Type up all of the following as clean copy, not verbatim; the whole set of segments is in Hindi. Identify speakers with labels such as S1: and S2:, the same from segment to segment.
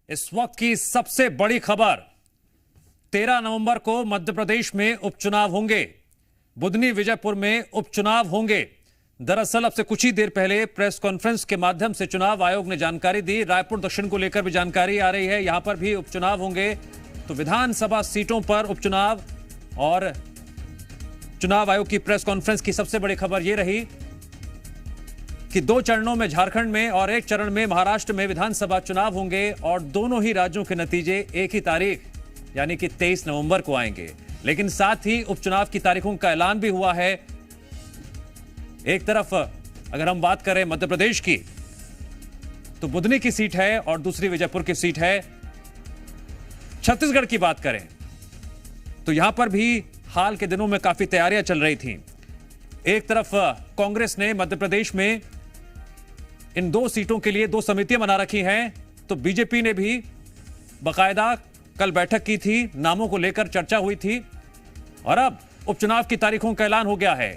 S1: इस वक्त की सबसे बड़ी खबर, 13 नवंबर को मध्य प्रदेश में उपचुनाव होंगे। बुधनी विजयपुर में उपचुनाव होंगे। दरअसल अब से कुछ ही देर पहले प्रेस कॉन्फ्रेंस के माध्यम से चुनाव आयोग ने जानकारी दी। रायपुर दक्षिण को लेकर भी जानकारी आ रही है, यहां पर भी उपचुनाव होंगे। तो विधानसभा सीटों पर उपचुनाव और चुनाव आयोग की प्रेस कॉन्फ्रेंस की सबसे बड़ी खबर यह रही कि 2 चरणों में झारखंड में और 1 चरण में महाराष्ट्र में विधानसभा चुनाव होंगे और दोनों ही राज्यों के नतीजे एक ही तारीख यानी कि 23 नवंबर को आएंगे। लेकिन साथ ही उपचुनाव की तारीखों का ऐलान भी हुआ है। एक तरफ अगर हम बात करें मध्य प्रदेश की, तो बुधनी की सीट है और दूसरी विजयपुर की सीट है। छत्तीसगढ़ की बात करें तो यहां पर भी हाल के दिनों में काफी तैयारियां चल रही थीं। एक तरफ कांग्रेस ने मध्य प्रदेश में इन 2 सीटों के लिए 2 समितियां बना रखी हैं, तो बीजेपी ने भी बाकायदा कल बैठक की थी, नामों को लेकर चर्चा हुई थी और अब उपचुनाव की तारीखों का ऐलान हो गया है।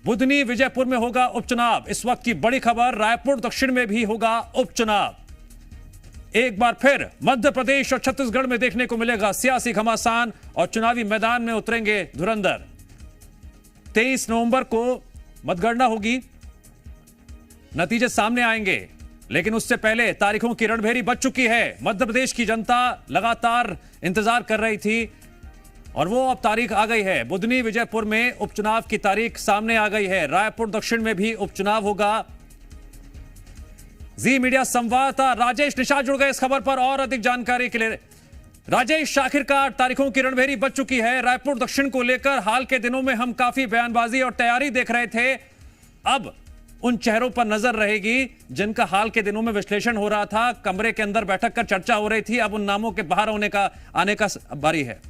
S1: बुधनी विजयपुर में होगा उपचुनाव। इस वक्त की बड़ी खबर, रायपुर दक्षिण में भी होगा उपचुनाव। एक बार फिर मध्य प्रदेश और छत्तीसगढ़ में देखने को मिलेगा सियासी घमासान और चुनावी मैदान में उतरेंगे धुरंधर। 23 नवंबर को मतगणना होगी, नतीजे सामने आएंगे, लेकिन उससे पहले तारीखों की रणभेरी बज चुकी है। मध्य प्रदेश की जनता लगातार इंतजार कर रही थी और वो अब तारीख आ गई है। बुधनी विजयपुर में उपचुनाव की तारीख सामने आ गई है। रायपुर दक्षिण में भी उपचुनाव होगा। जी मीडिया संवाददाता राजेश निषाद जुड़ गए इस खबर पर और अधिक जानकारी के लिए। राजेश, आखिरकार तारीखों की रणभेरी बज चुकी है। रायपुर दक्षिण को लेकर हाल के दिनों में हम काफी बयानबाजी और तैयारी देख रहे थे। अब उन चेहरों पर नजर रहेगी जिनका हाल के दिनों में विश्लेषण हो रहा था, कमरे के अंदर बैठक कर चर्चा हो रही थी। अब उन नामों के बाहर आने का बारी है।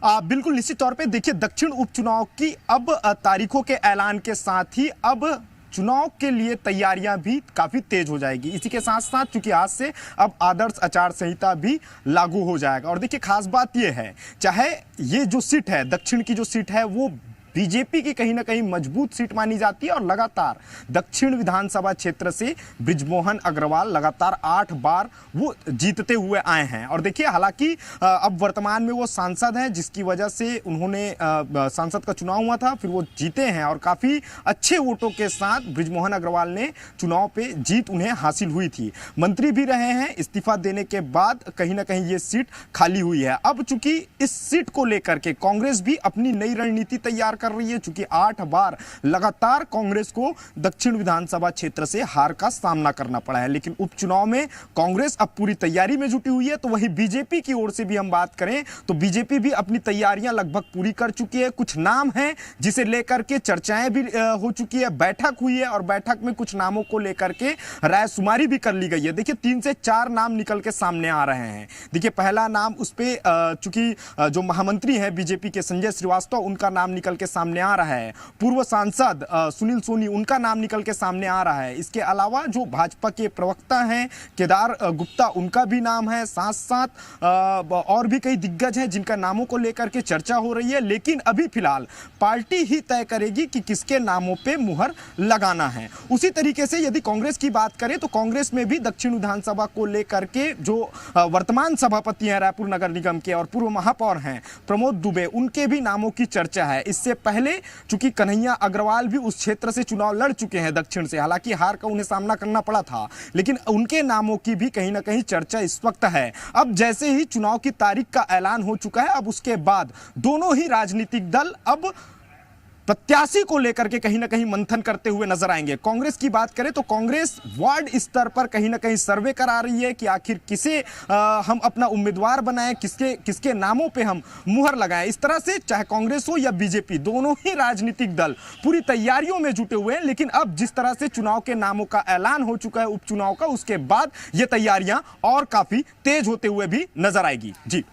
S2: बिल्कुल निश्चित तौर पे देखिए, दक्षिण उपचुनाव की अब तारीखों के ऐलान के साथ ही अब चुनाव के लिए तैयारियां भी काफी तेज हो जाएगी। इसी के साथ साथ चूंकि आज से अब आदर्श आचार संहिता भी लागू हो जाएगा। और देखिए, खास बात यह है, चाहे ये जो सीट है, दक्षिण की जो सीट है, वो बीजेपी की कहीं ना कहीं मजबूत सीट मानी जाती है और लगातार दक्षिण विधानसभा क्षेत्र से बृजमोहन अग्रवाल लगातार 8 बार वो जीतते हुए आए हैं। और देखिए, हालांकि अब वर्तमान में वो सांसद हैं, जिसकी वजह से उन्होंने सांसद का चुनाव हुआ था, फिर वो जीते हैं और काफी अच्छे वोटों के साथ बृजमोहन अग्रवाल ने चुनाव पे जीत उन्हें हासिल हुई थी। मंत्री भी रहे हैं। इस्तीफा देने के बाद कहीं ना कहीं ये सीट खाली हुई है। अब चूंकि इस सीट को लेकर के कांग्रेस भी अपनी नई रणनीति तैयार कर रही है, चूंकि 8 बार लगातार कांग्रेस को दक्षिण विधानसभा क्षेत्र से हार का सामना करना पड़ा है। लेकिन उपचुनाव में कांग्रेस अब पूरी तैयारी में जुटी हुई है। तो वही बीजेपी की ओर से भी हम बात करें तो बीजेपी भी अपनी तैयारियां लगभग पूरी कर चुकी है। कुछ नाम हैं जिसे लेकर के चर्चाएं भी हो चुकी है, बैठक हुई है और बैठक में कुछ नामों को लेकर के रायशुमारी भी कर ली गई है। देखिए, 3 से 4 नाम निकल के सामने आ रहे हैं। देखिए, पहला नाम उस पे चूंकि जो महामंत्री हैं बीजेपी के संजय श्रीवास्तव, उनका नाम निकल के सामने आ रहा है। पूर्व सांसद सुनील सोनी, उनका नाम निकल के सामने आ रहा है। इसके अलावा जो भाजपा के प्रवक्ता हैं केदार गुप्ता, उनका भी नाम है। साथ साथ और भी कई दिग्गज हैं जिनका नामों को लेकर के चर्चा हो रही है। लेकिन अभी फिलहाल पार्टी ही तय करेगी कि किसके नामों पे मुहर लगाना है। उसी तरीके से यदि कांग्रेस की बात करें तो कांग्रेस में भी दक्षिण विधानसभा को लेकर के जो वर्तमान सभापति हैं रायपुर नगर निगम के और पूर्व महापौर हैं प्रमोद दुबे, उनके भी नामों की चर्चा है। इससे पहले चूंकि कन्हैया अग्रवाल भी उस क्षेत्र से चुनाव लड़ चुके हैं दक्षिण से, हालांकि हार का उन्हें सामना करना पड़ा था, लेकिन उनके नामों की भी कहीं ना कहीं चर्चा इस वक्त है। अब जैसे ही चुनाव की तारीख का ऐलान हो चुका है, अब उसके बाद दोनों ही राजनीतिक दल अब प्रत्याशी को लेकर के कहीं ना कहीं मंथन करते हुए नजर आएंगे। कांग्रेस की बात करें तो कांग्रेस वार्ड स्तर पर कहीं ना कहीं सर्वे करा रही है कि आखिर किसे हम अपना उम्मीदवार बनाएं, किसके नामों पे हम मुहर लगाएं। इस तरह से चाहे कांग्रेस हो या बीजेपी, दोनों ही राजनीतिक दल पूरी तैयारियों में जुटे हुए हैं। लेकिन अब जिस तरह से चुनाव के नामों का ऐलान हो चुका है उपचुनाव का, उसके बाद ये तैयारियां और काफी तेज होते हुए भी नजर आएगी। जी।